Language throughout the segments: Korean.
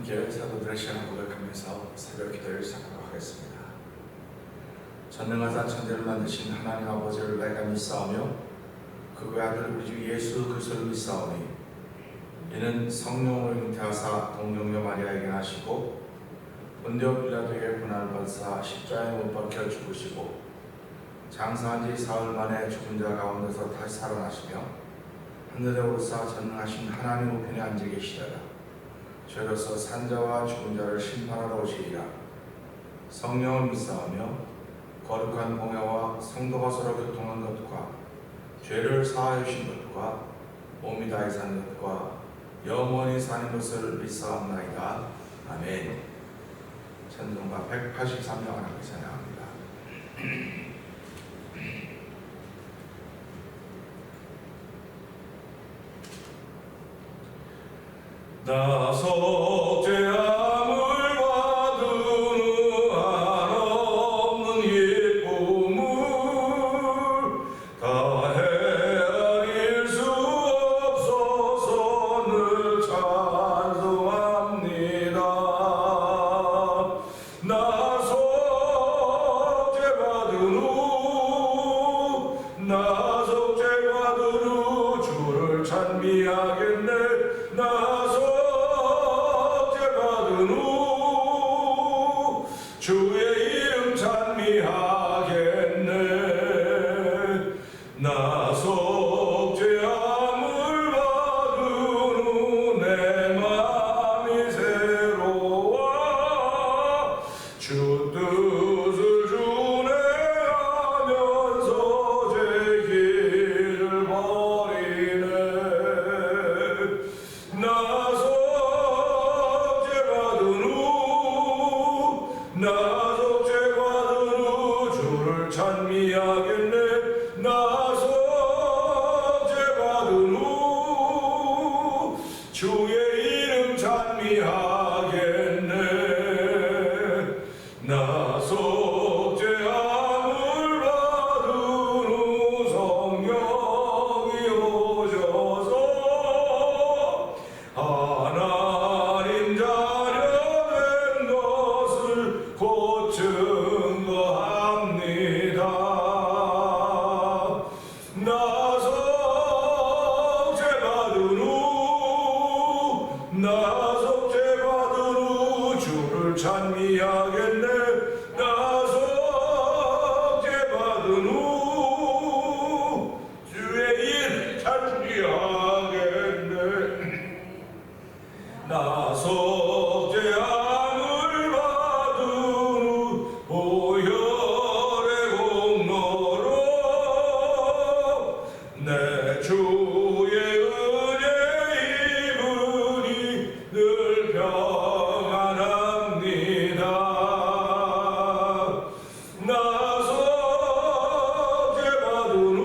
함께 사도들의 시간을 고백하면서 새벽 기도를 시작하도록 하겠습니다. 전능하사 천지를 만드신 하나님 아버지를 내가 믿사오며 그의 아들 우리 주 예수 그리스도를 믿사오니 이는 성령으로 잉태하사 동정녀 마리아에게 나시고 본디오 빌라도에게 고난을 받으사 십자가에 못 박혀 죽으시고 장사한 지 사흘 만에 죽은 자 가운데서 다시 살아나시며 하늘에 오르사 전능하신 하나님 우편에 앉아 계시다가 죄로서 산자와 죽은 자를 심판하러 오시리라. 성령을 믿사오며 거룩한 공회와 성도가 서로 교통한 것과 죄를 사하여 주신 것과 몸이 다해 사는 것과 영원히 사는 것을 믿사옵나이다. 아멘. 찬송가 183명 하나님께 찬양합니다. 나 속죄함을 받은 후 한없는 기쁨을 다 헤아릴 수 없어서 늘 찬송합니다. 나 속죄받은 후 주를 찬미하겠네. 나 주의 이름 찬미하겠네. 나 속죄함을 받은 후 내 맘이 새로워 주 뜻을 준행하면서 제 길을 버리네. 나 속죄받은 후 주를 찬미하겠네. 나 속죄받은 후 주의 이름 찬미하겠네. 나 속죄함을 받은 후 성령이 오셔서 하나님 자녀 된 것을 곧 증거합니다. 나 속죄받은 후 주를 찬미하겠네. 나 속죄받은 후 주의 이름 찬미하겠네. 나 속죄함을 받은 후 보혈의 공로로 내 주의 은혜 입으니 늘 평안합니다. 나 속죄받은 후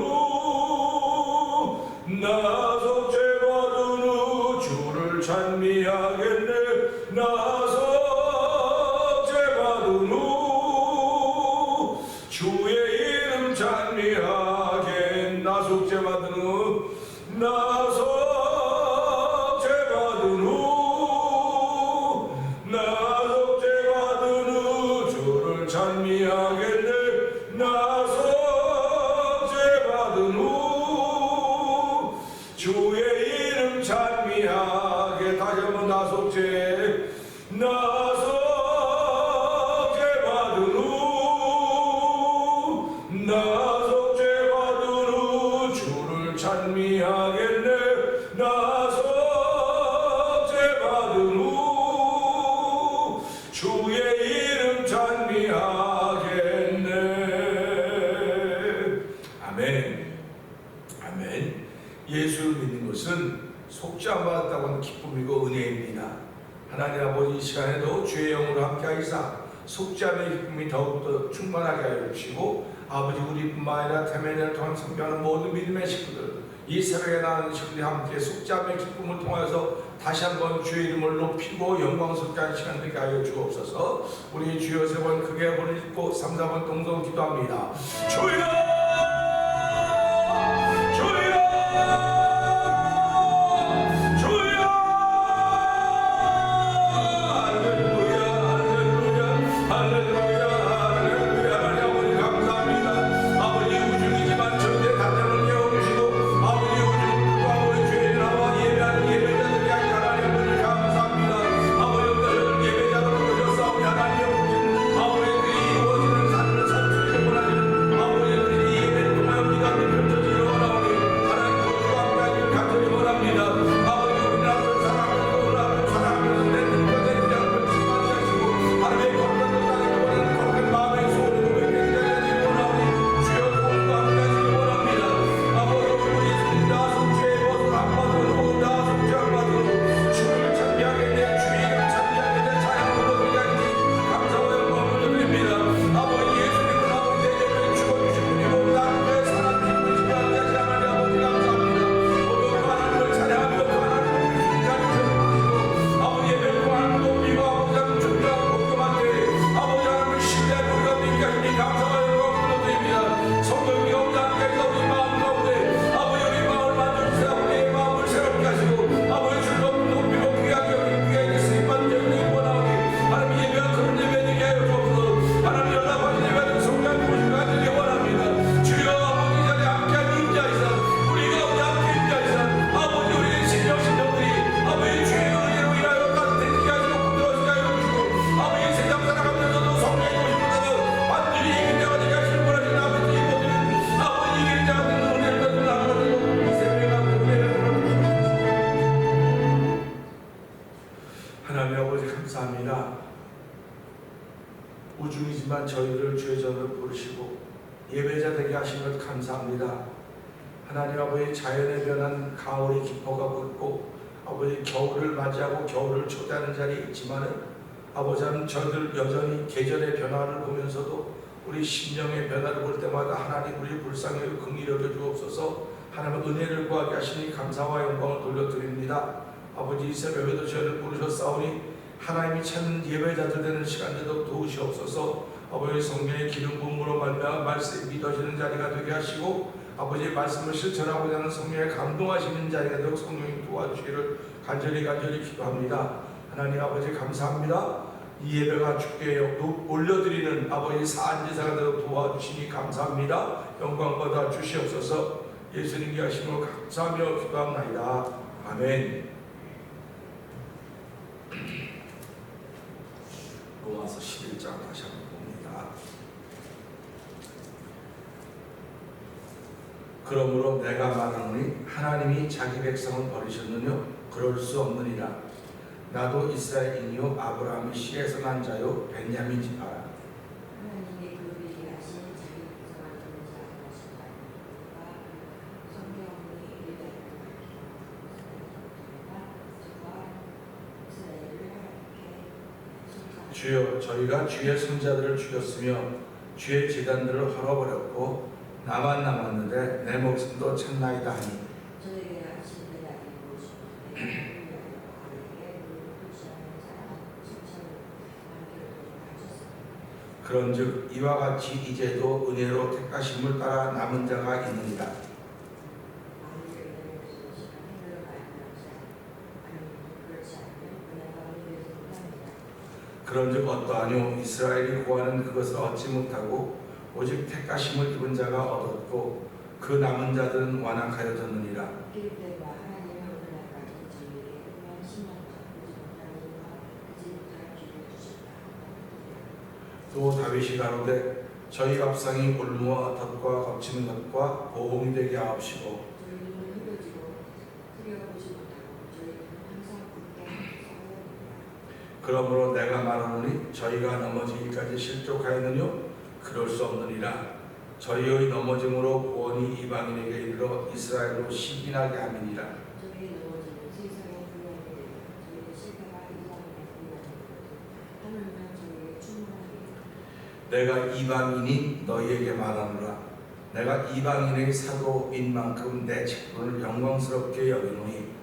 주를 찬미하겠네. 나 속죄받은 후 주의 이름 찬미하겠네. 나 속죄받은 후 주를 찬미하겠네. 나 속죄받은 후 주의 이름 찬미하게. 다시 한번 나 속죄받은 후 주를 찬미하겠네. 나 속죄받은 후 주의 이름 찬미하겠네. 아멘. 아멘. 예수를 믿는 것은 속죄함 받았다고 하는 기쁨이고 은혜입니다. 하나님 아버지 이 시간에도 주의 영으로 함께 하시사 속죄함의 기쁨이 더욱더 충만하게 하여 주시고 아버지 우리뿐만 아니라 태면을 통한 성교하는 모든 믿음의 식구들 이 새벽에 나가는 식구들이 함께 속죄함의 기쁨을 통하여서 다시 한번 주의 이름을 높이고 영광스럽게 하는 시간 되게 하여 주옵소서. 우리 주여 세 번 크게 부르짖고 3, 4번 동성 기도합니다. 주여! 주여! 하나님 아버지 감사합니다. 우중이지만 저희를 주의 전으로 부르시고 예배자 되게 하신 것 감사합니다. 하나님 아버지 자연에 변한 가을이 깊어가고 있고 아버지 겨울을 맞이하고 겨울을 초대하는 자리에 있지만 아버지 하나님 저희들 여전히 계절의 변화를 보면서도 우리 심령의 변화를 볼 때마다 하나님 우리 불쌍히 여기고 긍휼히 여겨 주옵소서. 하나님 은혜를 구하게 하시니 감사와 영광을 돌려드립니다. 아버지 이 새벽에도 저희를 부르셨사오니 하나님이 찾는 예배자들 되는 시간대도 도우시옵소서. 아버지 성령의 기름 부음으로 말미암아 말씀이 믿어지는 자리가 되게 하시고 아버지의 말씀을 실천하고자 하는 성령의 감동하시는 자리가 되고 성령이 도와주시기를 간절히 기도합니다. 하나님 아버지 감사합니다. 이 예배가 주께 올려드리는 아버지 사안제사가 되어 도와주시니 감사합니다. 영광 받아 주시옵소서. 예수님께 하심으로 감사하며 기도합나이다. 아멘. 로마서 11장 다시 한번 봅니다. 그러므로 내가 말하노니 하나님이 자기 백성을 버리셨느뇨? 그럴 수 없느니라. 나도 이스라엘인이요 아브라함의 씨에서 난 자요 베냐민 지파라. 하나님의 그들이 하신 자기 백성을 버리지 아니하신다. 성경이 이르되 이스라엘을 하나님께 주여 저희가 주의 손자들을 죽였으며 주의 제단들을 헐어버렸고 나만 남았는데 내 목숨도 참나이다 하니 저에게 하신 대답이 무엇이뇨? 그런즉 이와 같이 이제도 은혜로 택하심을 따라 남은 자가 있느니라. 그런즉 어떠하뇨? 이스라엘이 구하는 그것을 얻지 못하고 오직 택하심을 입은 자가 얻었고 그 남은 자들은 완악하여졌느니라. 또 다윗이 가로되 저희 밥상이 올무와 덫과 거치는 것과 보험이 되게 하옵시고 그러므로 내가 말하노니 저희가 넘어지기까지 실족하였느뇨? 그럴 수 없느니라. 저희의 넘어짐으로 구원이 이방인에게 이르러 이스라엘로 시기나게 함이니라. 내가 이방인이 너희에게 말하노라. 내가 이방인의 사도인 만큼 내 직분을 영광스럽게 여기노니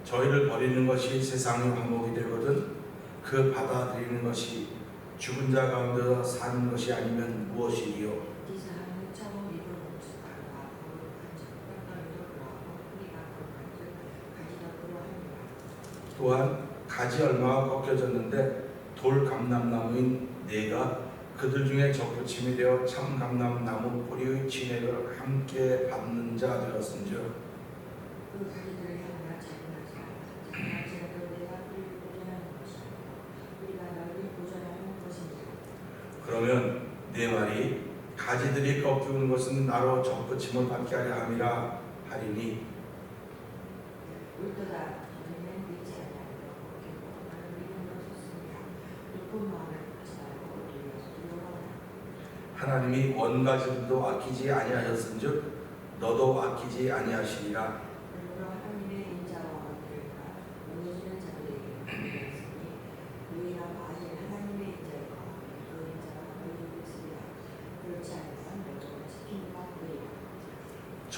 저희를 버리는 것이 세상의 화목이 되거든 그 받아들이는 것이 죽은 자 가운데서 사는 것이 아니면 무엇이리요? 또한 가지 얼마가 꺾여졌는데 돌 감람나무인 네가 그들 중에 접붙임이 되어 참 감람나무 뿌리의 진액을 함께 받는 자 되었은즉 그러면 네 말이 가지들이 꺾이는 것은 나로 접붙임을 받게 하려 함이라 하리니 하나님이 원가지도 아끼지 아니하셨은즉 너도 아끼지 아니하시리라.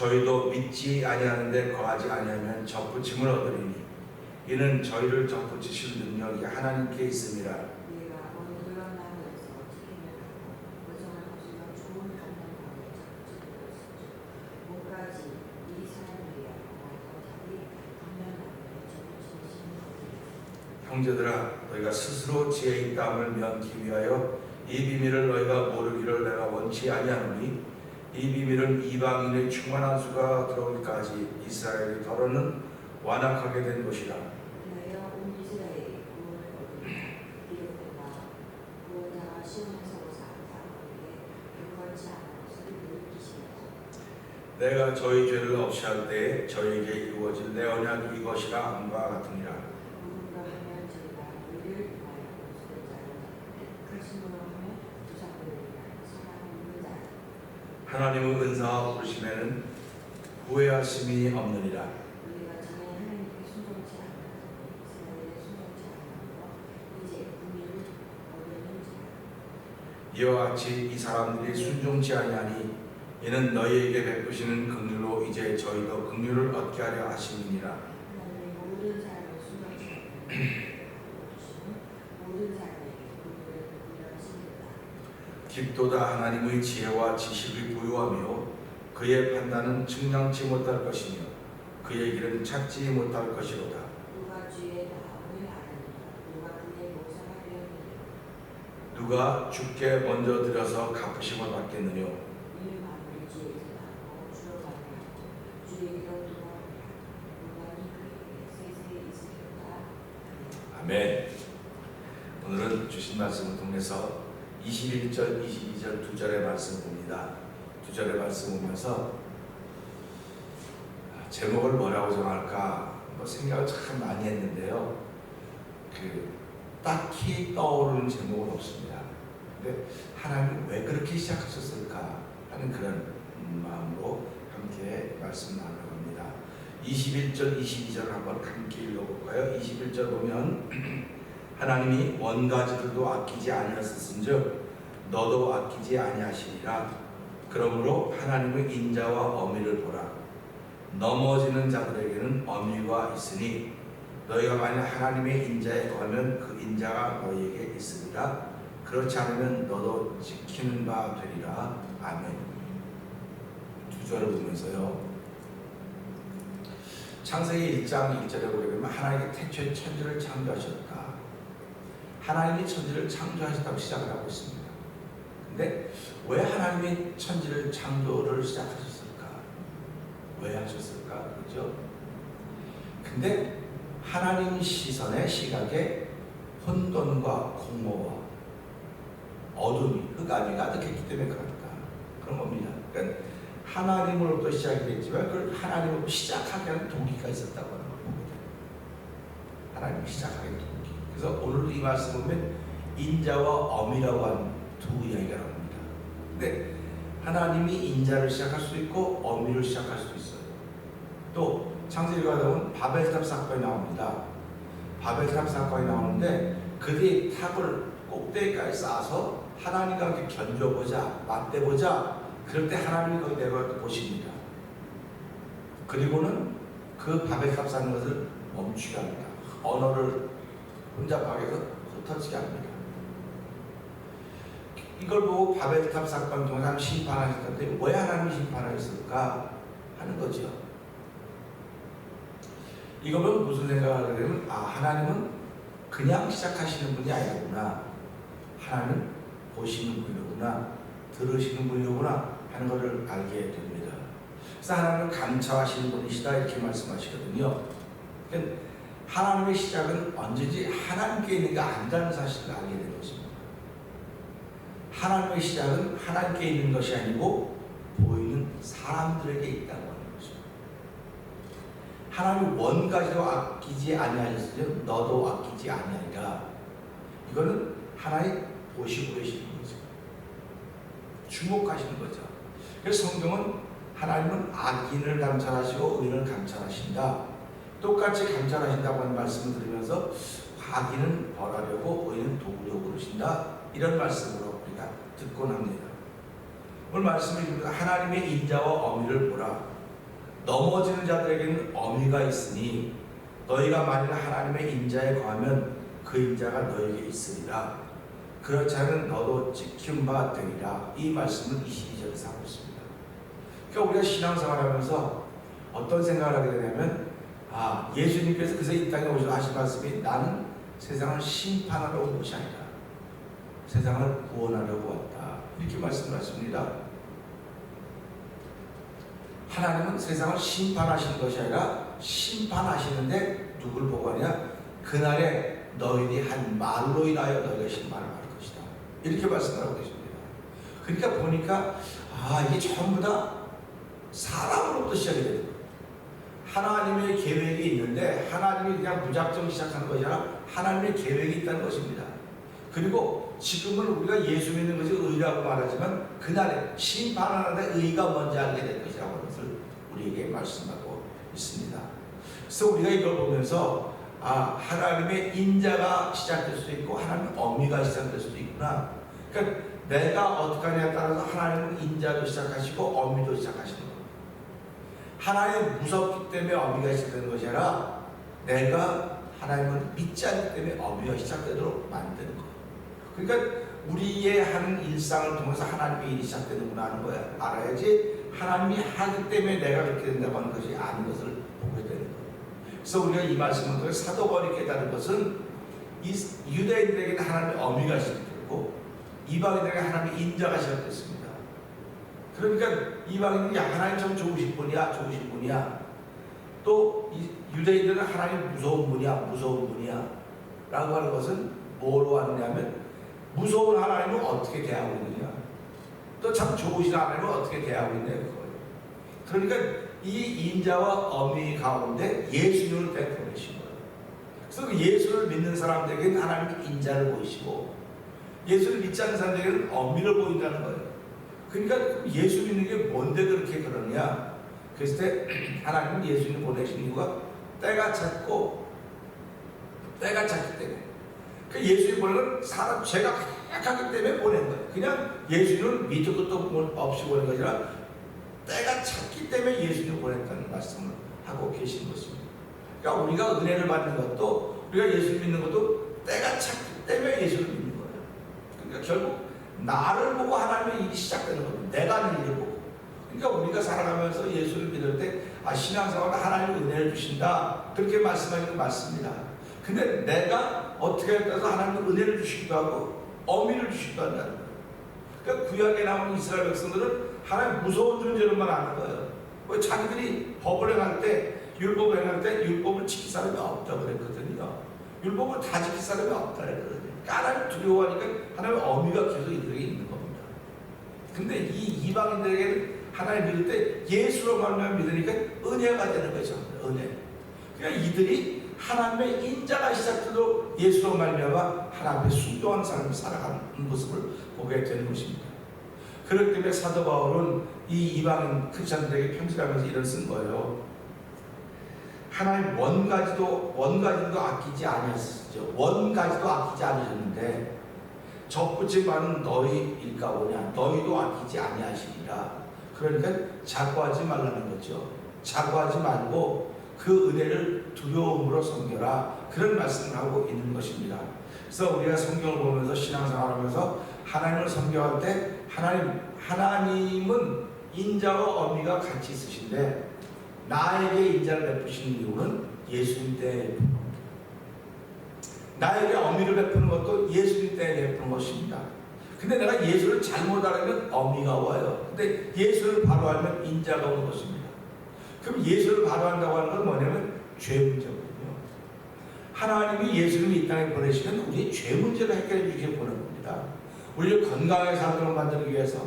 저희도 믿지 아니하는데 거하지 아니하면 접붙임을 얻으리니 이는 저희를 접붙이실 능력이 하나님께 있음이라. 형제들아 너희가 스스로 지혜 있다함을 면기 위하여 이 비밀을 너희가 모르기를 내가 원치 아니하노니 이 비밀은 이방인의 충만한 수가 들어오기까지 이스라엘이 더러는 완악하게 된 것이라. 내가 저희 죄를 없이 할 때에 저희에게 이루어질 내 언약이 이것이라 함과 같으니라. 누군가 하면 저희가 의를 구하여 거스른 자를 불신으로 하면 부사들이라 사랑 없는 자. 하나님의 은사와 부르심에는 후회하심이 없느니라. 우리가 전에 하나님께 순종치 않았더니 이스라엘에 순종치 않았고 이제 국민을 얻는 자. 이와 같이 이 사람들이 순종치 아니하니 이는 너희에게 베푸시는 긍휼로 이제 저희도 긍휼을 얻게 하려 하심이니라. 하나님의 모든 사람을 순종치 않는 모든 사람에게 국민을 베푸려 하십니다. 깊도다 하나님의 지혜와 지식이 부유하며 그의 판단은 측량치 못할 것이며 그의 길은 찾지 못할 것이로다. 누가 주의 마음을 알았느냐 누가 그의 목상을 배웠느냐 누가 주께 먼저 들여서 갚으심을 받겠느냐. 이 마음을 지혜에서 나고 주로 만나고 주에게로 돌아오리라. 영광이 그에게 세세히 있으리로다. 아멘. 오늘은 주신 말씀을 통해서 21절, 22절 두 절의 말씀 봅니다. 두 절의 말씀 보면서 제목을 뭐라고 정할까 생각을 참 많이 했는데요. 딱히 떠오르는 제목은 없습니다. 근데 하나님 왜 그렇게 시작하셨을까 하는 그런 마음으로 함께 말씀 나눠봅니다. 21절, 22절을 한번 함께 읽어볼까요? 21절 보면 하나님이 원가지들도 아끼지 아니하셨은즉 너도 아끼지 아니하시리라. 그러므로 하나님의 인자와 어미를 보라. 넘어지는 자들에게는 어미가 있으니 너희가 만약 하나님의 인자에 거하면 그 인자가 너희에게 있으리라. 그렇지 않으면 너도 지키는 바 되리라. 아멘. 두 절을 보면서요. 창세기 1장 1절에 보게 되면 하나님이 태초에 천지를 창조하셨다. 하나님이 천지를 창조하셨다고 시작을 하고 있습니다. 근데 왜 하나님이 천지를 창조를 시작하셨을까? 왜 하셨을까? 그죠? 근데 하나님 시선의 시각에 혼돈과 공허와 어둠이 흑암이 가득했기 때문에 그런 겁니다. 그러니까 하나님으로부터 시작이 됐지만 그걸 하나님으로 시작하게 하는 동기가 있었다고 하는 겁니다. 하나님이 시작하게 된 동기. 그래서 오늘도 이 말씀 보면 인자와 어미라고 하는 두 이야기가 나옵니다. 근데 하나님이 인자를 시작할 수도 있고 어미를 시작할 수도 있어요. 또 창세기 가다 보면 바벨탑 사건이 나옵니다. 바벨탑 사건이 나오는데 그들이 탑을 꼭대기까지 쌓아서 하나님과 함께 견뎌보자, 맞대보자. 그럴 때 하나님이 거기 내려와 보십니다. 그리고는 그 바벨탑 쌓는 것을 멈추게 합니다. 언어를 혼잡하게 해서 흩어지게 합니다. 이걸 보고 바벨탑 사건 통해서 심판하셨는데 왜 하나님이 심판하셨을까 하는 거죠. 이거는 무슨 생각을 하게 되면 하나님은 그냥 시작하시는 분이 아니구나. 하나님은 보시는 분이구나. 들으시는 분이구나 하는 것을 알게 됩니다. 그래서 하나님은 감찰하시는 분이시다 이렇게 말씀하시거든요. 그러니까 하나님의 시작은 언제지 하나님께 있는 게 아니라는 사실을 알게 되는 것입니다. 하나님의 시작은 하나님께 있는 것이 아니고 보이는 사람들에게 있다고 하는 것입니다. 하나님 원가지로 아끼지 아니하셨으면 너도 아끼지 아니하리라. 이거는 하나님 보시고 계시는 거죠. 주목하시는 거죠. 그래서 성경은 하나님은 악인을 감찰하시고 의인을 감찰하신다. 똑같이 감찰하신다고 하는 말씀을 들으면서 악인은 벌하려고 의인은 도우려고 그러신다. 이런 말씀으로 우리가 듣곤 합니다. 오늘 말씀을 읽으면서 하나님의 인자와 어미를 보라. 넘어지는 자들에게는 어미가 있으니 너희가 만일 하나님의 인자에 거하면 그 인자가 너에게 있으리라. 그렇지 않으면 너도 지킨 바 되리라. 이 말씀을 22절에서 하고 있습니다. 그러니까 우리가 신앙생활하면서 어떤 생각을 하게 되냐면 예수님께서 그래서 이 땅에 오셔서 하신 말씀이 나는 세상을 심판하러 온 것이 아니라 세상을 구원하려고 왔다. 이렇게 말씀하십니다. 하나님은 세상을 심판하시는 것이 아니라 심판하시는데 누굴 보고 하냐? 그날에 너희들이 한 말로 인하여 너희가 심판을 받을 것이다. 이렇게 말씀하고 계십니다. 그러니까 보니까 이게 전부 다 사람으로부터 시작이 되는 거예요. 하나님의 계획이 있는데 하나님이 그냥 무작정 시작하는 것이 아니라 하나님의 계획이 있다는 것입니다. 그리고 지금은 우리가 예수 믿는 것이 의라고 말하지만 그날에 심판하는 데 의가 뭔지 알게 될 것이라고 하는 것을 우리에게 말씀하고 있습니다. 그래서 우리가 이걸 보면서 하나님의 인자가 시작될 수도 있고 하나님의 어미가 시작될 수도 있구나. 그러니까 내가 어떻게 하냐에 따라서 하나님은 인자도 시작하시고 어미도 시작하시는 거예요. 하나님 무섭기 때문에 어미가 시작되는 것이 아니라 내가 하나님을 믿지 않기 때문에 어미가 시작되도록 만드는 거예요. 그러니까 우리의 하는 일상을 통해서 하나님의 일이 시작되는구나 하는 거야. 알아야지 하나님이 하기 때문에 내가 그렇게 된다고 하는 것이 아닌 것을 보게 되는 거예요. 그래서 우리가 이 말씀을 통해 사도 바울이 깨달은 것은 이 유대인들에게는 하나님의 어미가 시작됐고 이방인들에게 하나님의 인자가 시작됐습니다. 그러니까 이방인들이 하나님 참 좋으신 분이야. 또 유대인들은 하나님 무서운 분이야. 라고 하는 것은 뭐로 하느냐면 무서운 하나님을 어떻게 대하고 있느냐. 또 참 좋으신 하나님을 어떻게 대하고 있느냐. 그러니까 이 인자와 어미 가운데 예수님을 베풀으신 거예요. 그래서 그 예수를 믿는 사람들에게는 하나님의 인자를 보이시고 예수를 믿지 않는 사람들에게는 어미를 보인다는 거예요. 그러니까 예수 믿는 게 뭔데 그렇게 그러냐. 그랬을 때 하나님은 예수님을 보내신 이유가 때가 찼기 때문에. 그 예수님 보내는 건 사람 죄가 가득하기 때문에 보낸 거예요. 그냥 예수님을 밑도 끝도 없이 보낸 것이 아니라 때가 찼기 때문에 예수님을 보냈다는 말씀을 하고 계신 것입니다. 그러니까 우리가 은혜를 받는 것도 우리가 예수 믿는 것도 때가 찼기 때문에 예수를 믿는 거예요. 그러니까 결국 나를 보고 하나님의 일이 시작되는 겁니다. 내가 하는 일을 보고. 그러니까 우리가 살아가면서 예수를 믿을 때 신앙생활에 하나님의 은혜를 주신다. 그렇게 말씀하는 게 맞습니다. 근데 내가 어떻게 따라서 하나님의 은혜를 주시기도 하고 어미를 주시기도 한다는 거예요. 그러니까 구약에 나오는 이스라엘 백성들은 하나님 무서운 존재로만 아는 거예요. 왜 자기들이 법을 행할 때 율법을 행할 때 율법을 지킬 사람이 없다고 그랬거든요. 율법을 다 지킬 사람이 없다 그랬거든요. 그러니까 하나님 두려워하니까 하나님의 어미가 계속 이들에게 있는 겁니다. 근데 이 이방인들에게는 하나님 믿을 때 예수로 말미암아 믿으니까 은혜가 되는 거죠. 은혜. 그러니까 이들이 하나님의 인자가 시작되도록 예수로 말미암아 하나님의 순종하는 삶을 살아가는 모습을 보게 되는 것입니다. 그렇기 때문에 사도 바울은 이 이방인 크리스천들에게 편지를 하면서 이런 쓴 거예요. 하나님 원가지도 아끼지 아니하셨죠. 원가지도 아끼지 않으셨는데 접붙임 바는 너희일까보냐. 너희도 아끼지 아니하시리라. 그러니까 자고하지 말라는 거죠. 자고하지 말고 그 은혜를 두려움으로 섬겨라. 그런 말씀을 하고 있는 것입니다. 그래서 우리가 성경을 보면서 신앙생활하면서 하나님을 섬겨할 때 하나님은 인자와 어미가 같이 있으신데 나에게 인자를 베푸시는 이유는 예수님 때에 베푸는 겁니다. 나에게 어미를 베푸는 것도 예수님 때에 베푸는 것입니다. 근데 내가 예수를 잘못 알면 어미가 와요. 근데 예수를 바로 알면 인자가 오는 것입니다. 그럼 예수를 바로 한다고 하는 건 뭐냐면 죄 문제거든요. 하나님이 예수님을 이 땅에 보내시면 우리의 죄 문제를 해결해 주시기 보는 겁니다. 우리를 건강하게 살도록 만들기 위해서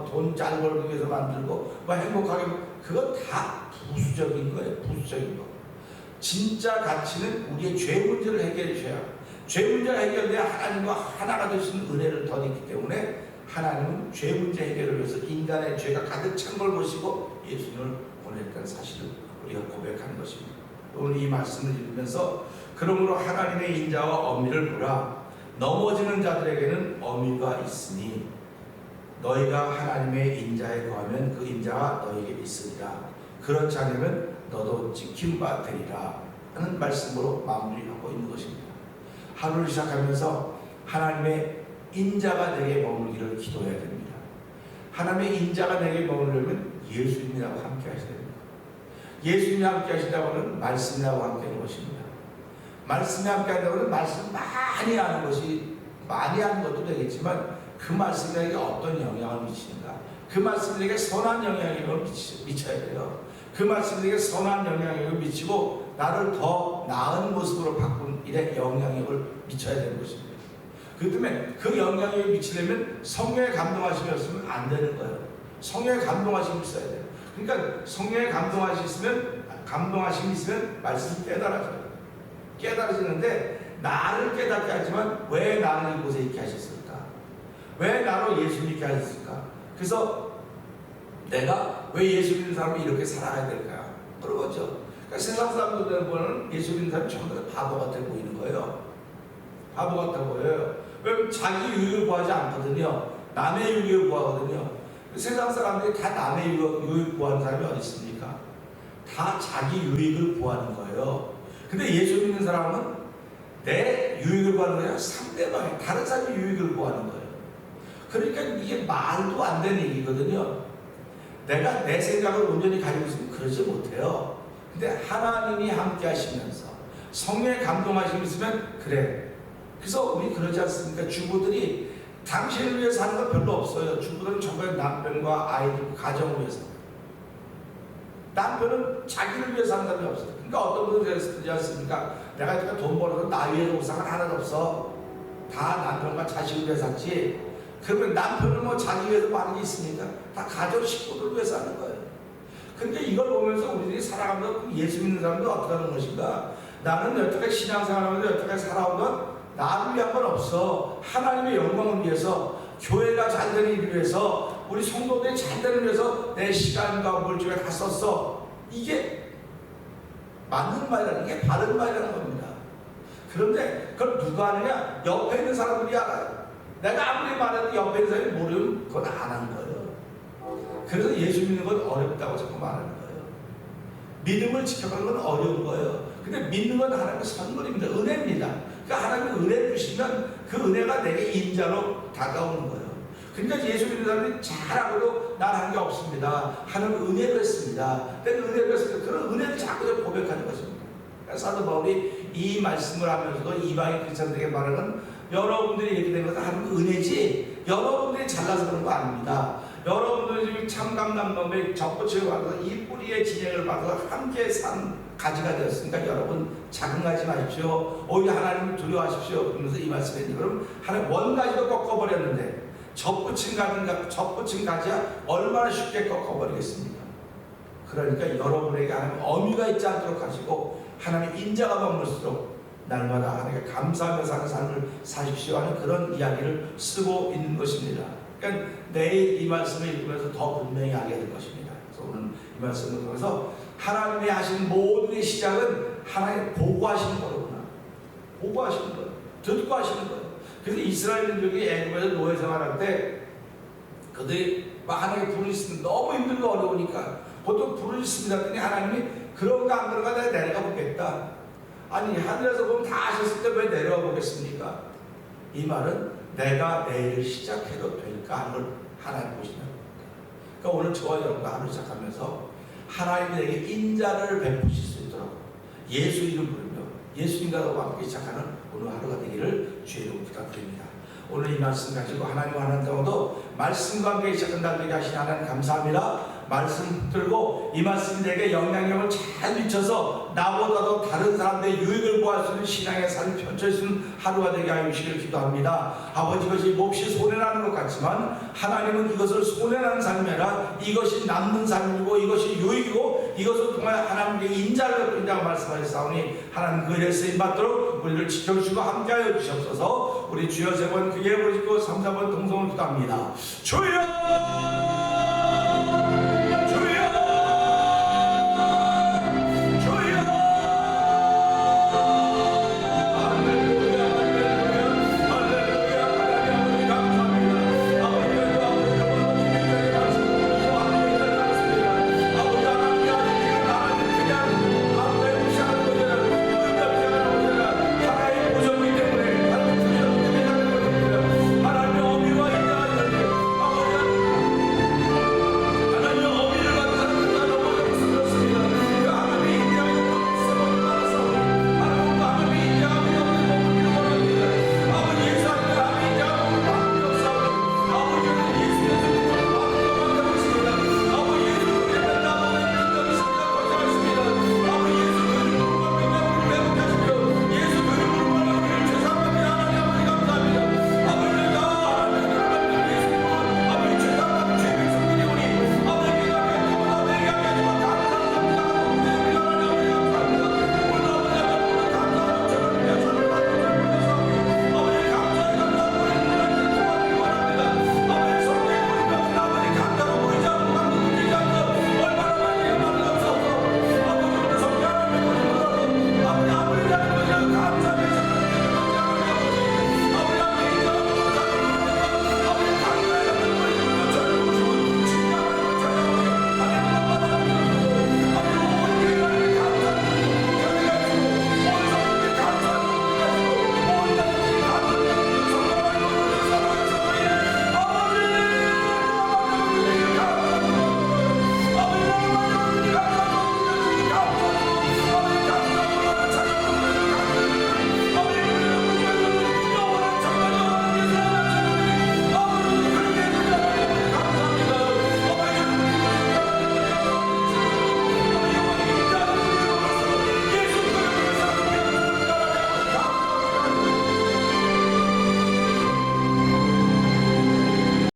돈 잘 벌기 위해서 만들고 행복하게 그거 다 부수적인 거예요. 부수적인 거. 진짜 가치는 우리의 죄 문제를 해결해 주셔야 죄 문제가 해결돼야 하나님과 하나가 될 수 있는 은혜를 더 있기 때문에 하나님은 죄 문제 해결을 위해서 인간의 죄가 가득 찬 걸 보시고 예수님을 보냈다는 사실을 우리가 고백하는 것입니다. 오늘 이 말씀을 읽으면서 그러므로 하나님의 인자와 어미를 보라. 넘어지는 자들에게는 어미가 있으니 너희가 하나님의 인자에 거하면 그 인자가 너희에게 있으리라. 그렇지 않으면 너도 지킴바 되리라 하는 말씀으로 마무리하고 있는 것입니다. 하루를 시작하면서 하나님의 인자가 내게 머물기를 기도해야 됩니다. 하나님의 인자가 내게 머물려면 예수님이라고 함께 하셔야 됩니다. 예수님이 함께 하신다고 하면 말씀이라고 함께 하는 것입니다. 말씀이 함께 한다고 하면 말씀 많이 하는 것도 되겠지만 그 말씀이 내게 어떤 영향을 미치는가, 그 말씀이 내게 선한 영향력을 미쳐야 돼요. 그 말씀이 내게 선한 영향력을 미치고 나를 더 나은 모습으로 바꾼 일에 영향력을 미쳐야 되는 것입니다. 그렇기 때문에 그 영향력을 미치려면 성령의 감동하심이 없으면 안 되는 거예요. 성령의 감동하심이 있어야 돼요. 그러니까 성령의 감동하심이 있으면 말씀이 깨달아지는데 나를 깨닫게 하지만 왜 나를 이곳에 있게 하셨을까? 왜 나로 예수 믿게 하셨을까? 그래서 내가 왜 예수 믿는 사람이 이렇게 살아야 될까? 그런 거죠. 그러니까 세상 사람들 보면 예수 믿는 사람이 전부 다 바보 같아 보이는 거예요. 바보 같아 보여요. 왜 자기 유익을 구하지 않거든요. 남의 유익을 구하거든요. 세상 사람들이 다 남의 유익을 구하는 사람이 어디 있습니까? 다 자기 유익을 구하는 거예요. 근데 예수 믿는 사람은 내 유익을 구하는 거예요. 상대방의 다른 사람의 유익을 구하는 거예요. 그러니까 이게 말도 안 되는 얘기거든요. 내가 내 생각을 온전히 가지고 있으면 그러지 못해요. 근데 하나님이 함께 하시면서 성령의 감동하심이 있으면 그래. 그래서 우리 그러지 않습니까? 주부들이 당신을 위해서 하는 건 별로 없어요. 주부들은 전부 남편과 아이들, 가정을 위해서. 남편은 자기를 위해서 하는 사람이 없어요. 그러니까 어떤 분들이 그러지 않습니까? 내가 지금 돈 벌어서 나 위해서 우상은 하나도 없어. 다 남편과 자식을 위해서 하지. 그러면 남편은 뭐 자기 위해서 뭐 하는 게 있습니까? 다 가족 식구들 위해서 하는 거예요. 그러니까 이걸 보면서 우리들이 살아가면서 예수 믿는 사람들 어떻게 하는 것인가? 나는 여태까지 신앙생활하면서 여태까지 살아온 건 나를 위한 건 없어. 하나님의 영광을 위해서, 교회가 잘 되는 일을 위해서, 우리 성도들이 잘 되는 일 위해서 내 시간과 물질을 다 썼어. 이게 맞는 말이라는 게 바른 말이라는 겁니다. 그런데 그걸 누가 하느냐? 옆에 있는 사람들이 알아요. 내가 아무리 말해도 옆에 있는 사람이 모르면 그건 안 한 거예요. 그래서 예수 믿는 건 어렵다고 자꾸 말하는 거예요. 믿음을 지켜가는 건 어려운 거예요. 근데 믿는 건 하나님의 선물입니다. 은혜입니다. 그러니까 하나님이 은혜를 주시면 그 은혜가 내게 인자로 다가오는 거예요. 그러니까 예수 믿는 사람들이 잘하고도 난 한 게 없습니다. 하나님 은혜를 했습니다. 내가 은혜를 했습니다. 그런 은혜를 자꾸 고백하는 것입니다. 그러니까 사도 바울이 이 말씀을 하면서도 이방인 크리스천들에게 말하는 여러분들이 이렇게 된 것은 하나님 은혜지 여러분들이 잘나서 그런 거 아닙니다. 여러분들이 지금 참감남범에 접붙임을 받아서 이 뿌리의 진행을 받아서 함께 산 가지가 되었으니까 여러분 자긍하지 마십시오. 오히려 하나님을 두려워하십시오. 그러면서 이 말씀에 그럼 하나님 원가지도 꺾어버렸는데 접붙임 가지야 얼마나 쉽게 꺾어버리겠습니까? 그러니까 여러분에게 하나님 어미가 있지 않도록 하시고 하나님의 인자가 머물수록 날마다 하나님께 감사하며 사는 삶을 사십시오 하는 그런 이야기를 쓰고 있는 것입니다. 그러니까 내일 이 말씀을 읽으면서 더 분명히 알게 될 것입니다. 그래서 오늘 이 말씀을 통해서 하나님이 하신 모든 시작은 하나님 보고하시는 거로구나. 보고하시는 거예요. 듣고 하시는 거예요. 그래서 이스라엘인들이 애굽에서 노예 생활할 때 그들이 하나님께 부르짖으면 너무 힘들고 어려우니까 보통 부르짖습니다. 그랬더니 하나님이 그런가 안 그런가 내가 내려가 보겠다. 아니 하늘에서 보면 다 하셨을 때 왜 내려와 보겠습니까? 이 말은 내가 내일 시작해도 될까 하는 걸 하나님 보시는 겁니다. 그러니까 오늘 저와 여러분과 하루 시작하면서 하나님이 내게 인자를 베푸실 수 있도록 예수 이름 부르며 예수님과 함께 시작하는 오늘 하루가 되기를 주의 이름으로 부탁드립니다. 오늘 이 말씀 가지고 하나님과 하는 경우도 말씀과 함께 시작한다고 얘기하신 하나님 감사합니다. 말씀 들고 이 말씀이 내게 영향력을 잘 미쳐서 나보다도 다른 사람들의 유익을 구할 수 있는 신앙의 삶을 펼칠 수 있는 하루가 되게 하여 주시기를 기도합니다. 아버지 이것이 몹시 손해나는 것 같지만 하나님은 이것을 손해나는 삶이 아니라 이것이 남는 삶이고 이것이 유익이고 이것을 통해 하나님께 인자를 베푼다고 말씀하셨사오니 하나님 그 일에 쓰임받도록 우리를 지켜주시고 함께하여 주시옵소서. 우리 주여 세 번 크게 부르시고 3, 4번 동성을 기도합니다. 주여